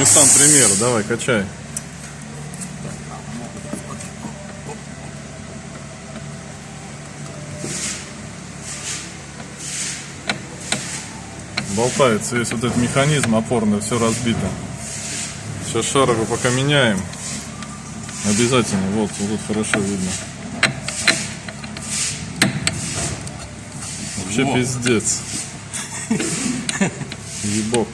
Nissan Пример, давай, качай. Болтается весь вот этот механизм опорный, все разбито. Сейчас шарову пока меняем. Обязательно, вот тут хорошо видно. Вообще пиздец. Ебок.